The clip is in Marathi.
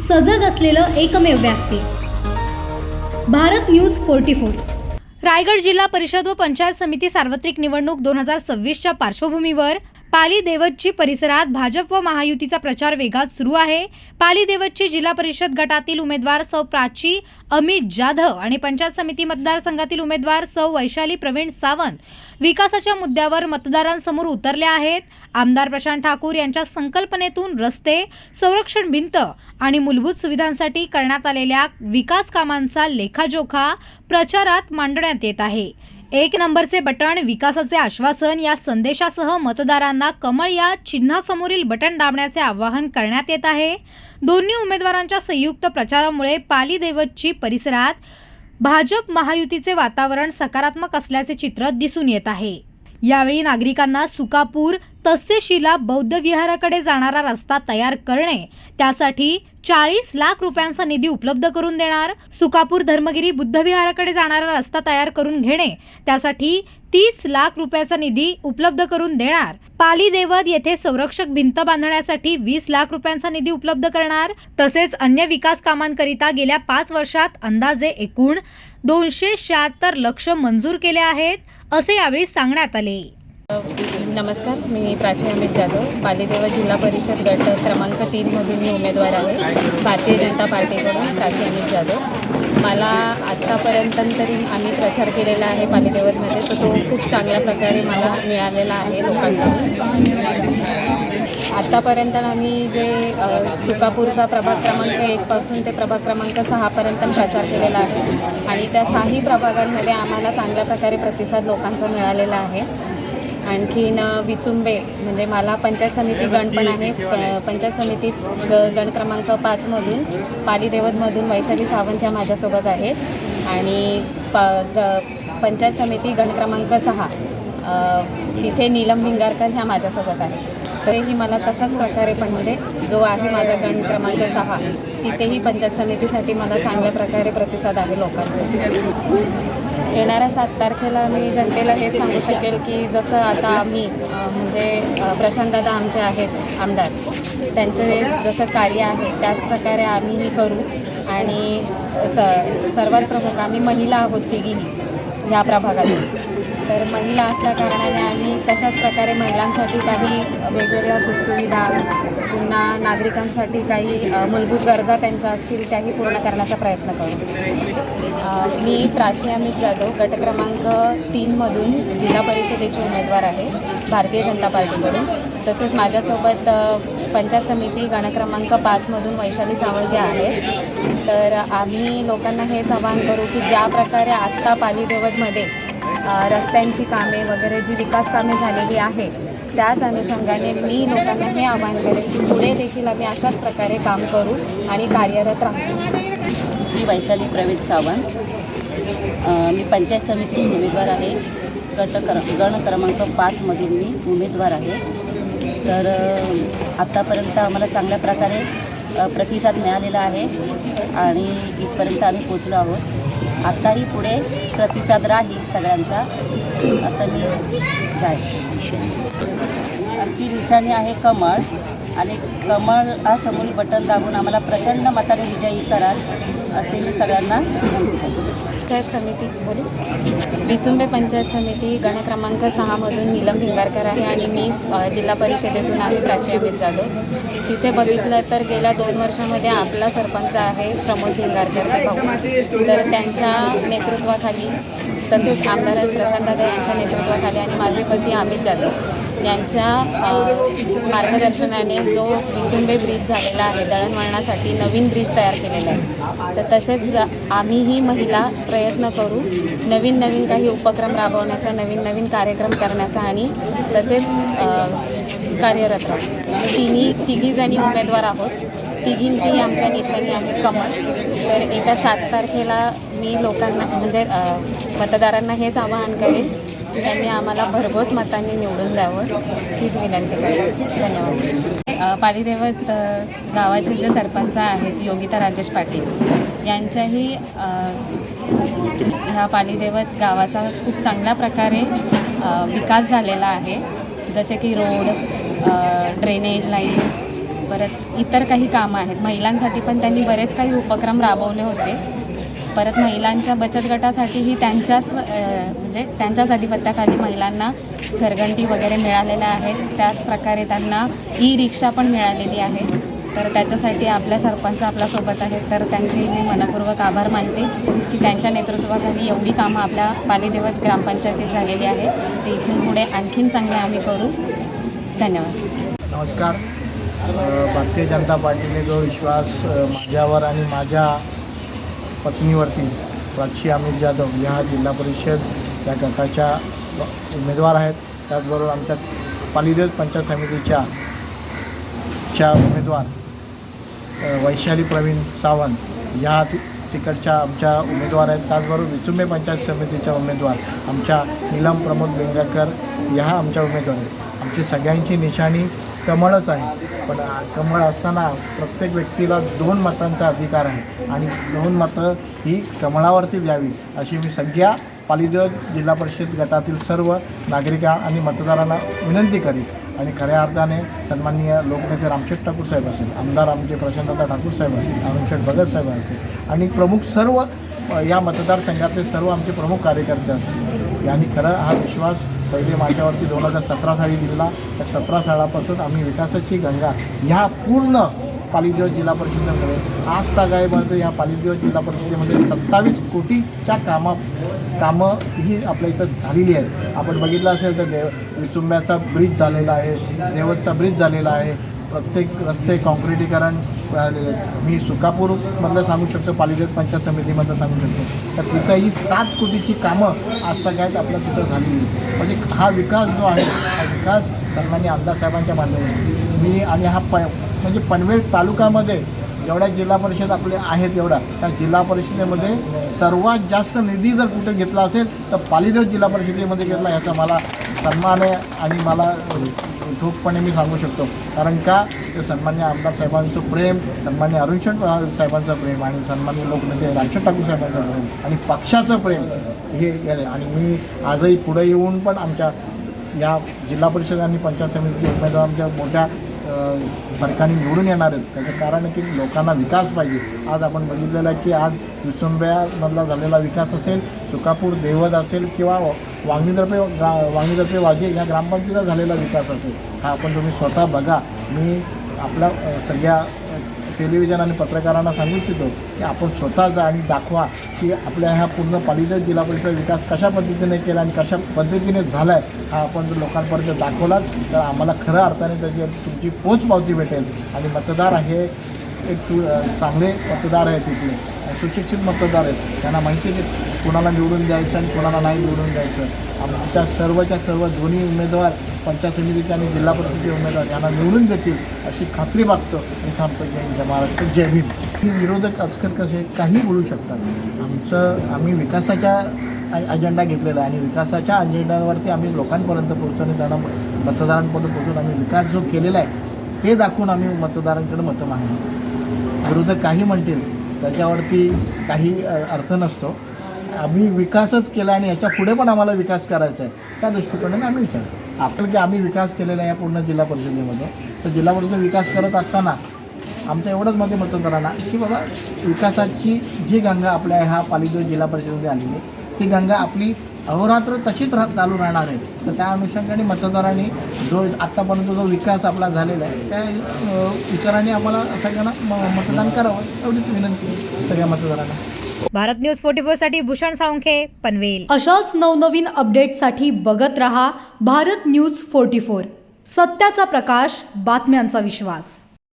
सजग असलेलं एकमेव व्यासपीठ भारत न्यूज 44। रायगड जिल्हा परिषद व पंचायत समिती सार्वत्रिक निवडणूक 2026च्या पार्श्वभूमीवर पाली देवतची परिसरात भाजप व महायुतीचा प्रचार वेगात सुरू आहे। पाली देवतची जिल्हा परिषद गटातील उमेदवार सौ प्राची अमित जाधव आणि पंचायत समिती मतदारसंघातील उमेदवार सौ वैशाली प्रवीण सावंत विकासाच्या मुद्द्यावर मतदारांसमोर उतरले आहेत। आमदार प्रशांत ठाकूर यांच्या संकल्पनेतून रस्ते, संरक्षण भिंत आणि मूलभूत सुविधांसाठी करण्यात आलेल्या विकास कामांचा लेखाजोखा प्रचारात मांडण्यात येत आहे। एक नंबरचे बटन, विकासाचे आश्वासन या संदेशासह मतदारांना कमळ या चिन्हासमोरील बटन दाबण्याचे आवाहन करण्यात येत आहे। दोन्ही उमेदवारांच्या संयुक्त प्रचारामुळे पाली देवतची परिसरात भाजप महायुतीचे वातावरण सकारात्मक असल्याचे चित्र दिसून येत आहे। यावेळी नागरिकांना सुकापूर तसेशिला बौद्ध विहाराकडे जाणारा रस्ता तयार करणे, त्यासाठी 40 लाख रुपयांचा निधी उपलब्ध करून देणार। सुकापूर धर्मगिरी बुद्ध विहाराकडे जाणारा रस्ता तयार करून घेणे, त्यासाठी 30 लाख रुपयाचा निधी उपलब्ध करून देणार। पाली देवत येथे संरक्षक भिंत बांधण्यासाठी 20 लाख रुपयांचा निधी उपलब्ध करणार। तसेच अन्य विकास कामांकरिता गेल्या 5 वर्षात अंदाजे एकूण 276 लक्ष मंजूर केले आहेत, असे यावेळी सांगण्यात आले। नमस्कार, मी प्राची अमित जाधव, पाली देवत जिल्हा परिषद गट क्रमांक 3 मधून मी उमेदवार आहे। भारतीय जनता पार्टीकडून प्राची अमित जाधव। मला आत्तापर्यंत तरी आम्ही प्रचार केलेला आहे पाली देवतमध्ये, तर तो खूप चांगल्या प्रकारे मला मिळालेला आहे लोकांकडून। आत्तापर्यंत आम्ही जे सुकापूरचा प्रभाग क्रमांक 1 पासून ते प्रभाग क्रमांक 6 पर्यंत प्रचार केलेला आहे आणि त्या 6ही प्रभागांमध्ये आम्हाला चांगल्या प्रकारे प्रतिसाद लोकांचा मिळालेला आहे। आणखीन विचुंबे म्हणजे मला पंचायत समिती गण पण आहे। पंचायत समिती गण क्रमांक 5 मधून पाली देवतमधून वैशाली सावंत ह्या माझ्यासोबत आहेत आणि पंचायत समिती गण क्रमांक 6 तिथे नीलम भिंगारकर ह्या माझ्यासोबत आहेत। तरीही मला तशाच प्रकारे पण म्हणजे जो आहे माझा गण क्रमांक 6 तिथेही पंचायत समितीसाठी मला चांगल्या प्रकारे प्रतिसाद आहे लोकांचा। येणाऱ्या 7 तारखेला मी जनतेला हेच सांगू शकेल की जसं आता आम्ही म्हणजे प्रशांतदादा आमचे आहेत आमदार, त्यांचे जसं कार्य आहे त्याच प्रकारे आम्हीही करू आणि सर्वात प्रमुख आम्ही महिला आहोत तिघीही ह्या प्रभागात, तर महिला असल्या कारणाने आम्ही तशाच प्रकारे महिलांसाठी काही वेगवेगळ्या सुखसुविधा, पुन्हा नागरिकांसाठी काही मूलभूत गरजा त्यांच्या असतील त्याही पूर्ण करण्याचा प्रयत्न करू। मी प्राची अमित जाधव, गट क्रमांक 3 मधून जिल्हा परिषदेची उमेदवार आहे भारतीय जनता पार्टीकडून। तसेच माझ्यासोबत पंचायत समिती गण क्रमांक 5 मधून वैशाली सावंत आहेत। तर आम्ही लोकांना हेच आवाहन करू की ज्या प्रकारे आत्ता पाली देवतमध्ये रस्त्यांची कामे वगैरे जी विकास कामे झालेली आहे त्याच अनुषंगाने मी लोकांना हे आवाहन करेन की पुढे देखील आम्ही अशाच प्रकारे काम करू आणि कार्यरत राहू। मी वैशाली प्रवीण सावंत, मी पंचायत समितीची उमेदवार आहे। गण क्रमांक 5 मधून मी उमेदवार आहे। तर आत्तापर्यंत आम्हाला चांगल्या प्रकारे प्रतिसाद मिळालेला आहे आणि इथपर्यंत आम्ही पोचलो आहोत। आत्ताही पुढे प्रतिसाद राहील सगळ्यांचा असं मी जाईल। आमची निशाणी आहे कमळ आणि कमळ हा समोर बटन दाबून आम्हाला प्रचंड मताने विजयी कराल असे मी सगळ्यांना पंचायत समिती बोलू विचुंबे पंचायत समिती गण क्रमांक 6 मधून नीलम भिंगारकर आहे आणि मी जिल्हा परिषदेतून आहे प्राची अमित जाधव। तिथे बघितलं तर गेल्या 2 वर्षामध्ये आपला सरपंच आहे प्रमोद भिंगारकर ते भाऊ, तर त्यांच्या नेतृत्वाखाली तसेच आमदार प्रशांतदादा यांच्या नेतृत्वाखाली आणि माझे पती अमित जाधव यांच्या मार्गदर्शनाने जो विचुंबे ब्रिज झालेला आहे, दळणवळणासाठी नवीन ब्रिज तयार केलेला आहे, तर तसेच आम्हीही महिला प्रयत्न करू नवीन काही उपक्रम राबवण्याचा, नवीन कार्यक्रम करण्याचा आणि तसेच कार्यरत राहू। तिघीजणी उमेदवार आहोत, तिघींचीही आमच्या निशाणी आहे कमळ। तर येत्या 7 तारखेला मी लोकांना म्हणजे मतदारांना हेच आवाहन करेन की त्यांनी आम्हाला भरघोस मतांनी निवडून द्यावं हीच विनंती करते। धन्यवाद। पाली देवत गावाचे जे सरपंच आहेत योगिता राजेश पाटील यांच्याही ह्या पाली देवत गावाचा खूप चांगल्या प्रकारे विकास झालेला आहे, जसे की रोड, ड्रेनेज लाईन परत इतर काही कामं आहेत. महिलांसाठी पण त्यांनी बरेच काही उपक्रम राबवले होते. परत महिलांच्या बचत गटासाठीही म्हणजे त्यांच्याच आधिपत्याखाली महिलांना घरघंटी वगैरे मिळालेल्या आहेत. त्याच प्रकारे त्यांना ई-रिक्षा पण मिळालेली आहे. तर त्याच्यासाठी आपल्या सरपंच आपल्यासोबत आहेत, तर त्यांचे मी मनपूर्वक आभार मानते की त्यांच्या नेतृत्वाखाली एवढी कामं आपल्या पालीदेवत ग्रामपंचायतीत झालेली आहेत. ते इथून पुढे आणखीन चांगले आम्ही करू. धन्यवाद. नमस्कार. भारतीय जनता पार्टीने जो विश्वास माझ्यावर आणि माझ्या पत्नीवरती प्राची अमित जाधव या जिल्हा परिषद या गटाच्या उमेदवार आहेत. त्याचबरोबर आमच्या पालीदेवत पंचायत समितीच्या उमेदवार वैशाली प्रवीण सावंत या तिकडच्या आमच्या उमेदवार आहेत. त्याचबरोबर विचुंबे पंचायत समितीच्या उमेदवार आमच्या नीलम प्रमोद बेंगाकर ह्या आमच्या उमेदवार आहेत. आमची सगळ्यांची निशाणी कमळच आहे. पण कमळ असताना प्रत्येक व्यक्तीला 2 मतांचा अधिकार आहे आणि 2 मतं ही कमळावरती द्यावी अशी मी सगळ्या पालीदेवत जिल्हा परिषद गटातील सर्व नागरिका आणि मतदारांना विनंती करीन. आणि खऱ्या अर्थाने सन्माननीय लोकनेते रामशेठ ठाकूर साहेब असेल, आमदार आमचे प्रशांतदा ठाकूर साहेब असतील, अरुणशेठ भगत साहेब असतील आणि प्रमुख सर्व या मतदारसंघातले सर्व आमचे प्रमुख कार्यकर्ते असतील यांनी खरं हा विश्वास पहिले माझ्यावरती 2017 साली दिला. त्या 17 सालापासून आम्ही विकासाची गंगा ह्या पूर्ण पालीदेवत जिल्हा परिषदेमध्ये आज तागायमध्ये या पालीदेवत जिल्हा परिषदेमध्ये 27 कोटीच्या कामं ही आपल्या इथं झालेली आहेत. आपण बघितलं असेल तर विचुंब्याचा ब्रिज झालेला आहे, देवतचा ब्रिज झालेला आहे, प्रत्येक रस्ते काँक्रिटीकरण झालेले आहेत. मी सुकापूरमधलं सांगू शकतो, पालीदेवत पंचायत समितीमधलं सांगू शकतो. तर तिथंही 7 कोटीची कामं आज तागायत आपल्या तिथं झालेली आहे. म्हणजे हा विकास जो आहे हा विकास सन्माननीय आमदार साहेबांच्या माध्यमातून मी आणि हा म्हणजे पनवेल तालुक्यामध्ये जेवढ्या जिल्हा परिषद आपले आहेत एवढा त्या जिल्हा परिषदेमध्ये सर्वात जास्त निधी जर कुठे घेतला असेल तर पालीदेवत जिल्हा परिषदेमध्ये घेतला याचा मला सन्मान आहे आणि मला ठोकपणे मी सांगू शकतो. कारण का तर सन्मान्य आमदार साहेबांचं प्रेम, सन्मान्य अरुणशेठ साहेबांचं प्रेम आणि सन्मान्य लोकनेते रामशेठ ठाकूर साहेबांचं प्रेम आणि पक्षाचं प्रेम हे गेले. आणि मी आजही पुढे येऊन पण आमच्या या जिल्हा परिषद आणि पंचायत समितीचे उमेदवार आमच्या मोठ्या फरकाने निवडून येणार आहेत. त्याचं कारण आहे की लोकांना विकास पाहिजे. आज आपण बघितलेलं आहे की आज विचुंब्यामधला झालेला विकास असेल, सुकापूर देवत असेल किंवा वांगीतर्फे वाजे या ग्रामपंचायतीचा झालेला विकास असेल, हा आपण तुम्ही स्वतः बघा. मी आपल्या सगळ्या टेलिव्हिजन आणि पत्रकारांना सांगू इच्छितो की आपण स्वतः जा आणि दाखवा की आपल्या ह्या पूर्ण पालीदेवत जिल्हा परिषद विकास कशा पद्धतीने केला आणि कशा पद्धतीने झाला आहे हा आपण जर लोकांपर्यंत दाखवलात तर आम्हाला खऱ्या अर्थाने त्याची तुमची पोचपावती भेटेल. आणि मतदार हे एक चांगले मतदार आहेत, तिथले सुशिक्षित मतदार आहेत. त्यांना माहिती आहे की कोणाला निवडून द्यायचं आणि कोणाला नाही निवडून द्यायचं. आमच्या सर्व दोन्ही उमेदवार पंचायत समितीचे आणि जिल्हा परिषदेचे उमेदवार यांना निवडून देतील अशी खात्री बागतो. मी थांबतो. जय महाराष्ट्र, जय भीम. ही विरोधक आजकाल कसे काही बोलू शकतात. आम्ही विकासाच्या अजेंडा घेतलेला आहे आणि विकासाच्या अजेंड्यावरती आम्ही लोकांपर्यंत पोहोचतो आणि त्यांना मतदारांपर्यंत पोहोचून आम्ही विकास जो केलेला आहे ते दाखवून आम्ही मतदारांकडे मतं मागतो. विरोधक काही म्हणतील त्याच्यावरती काही अर्थ नसतो. आम्ही विकासच केला आणि याच्या पुढे पण आम्हाला विकास करायचा आहे त्या दृष्टिकोनाने आम्ही विचारतो. आपल्याला की आम्ही विकास केलेला आहे या पूर्ण जिल्हा परिषदेमध्ये, तर जिल्हा परिषद विकास करत असताना आमचं एवढंच मत आहे मतदारांना की बाबा विकासाची जी गंगा आपल्या ह्या पालीदेवत जिल्हा परिषदेमध्ये आलेली आहे ती गंगा आपली अहोरात्र तशीच चालू राहणार आहे. तर त्या अनुषंगाने मतदारांनी जो आत्तापर्यंत जो विकास आपला झालेला आहे त्या विचाराने आम्हाला सगळ्यांना मतदान करावं एवढीच विनंती सगळ्या मतदारांना. भारत न्यूज 44 साठी भूषण साळुंखे, पनवेल. अशाच नवनवीन अपडेटसाठी बघत रहा भारत न्यूज 44. सत्याचा प्रकाश, बातम्यांचा विश्वास.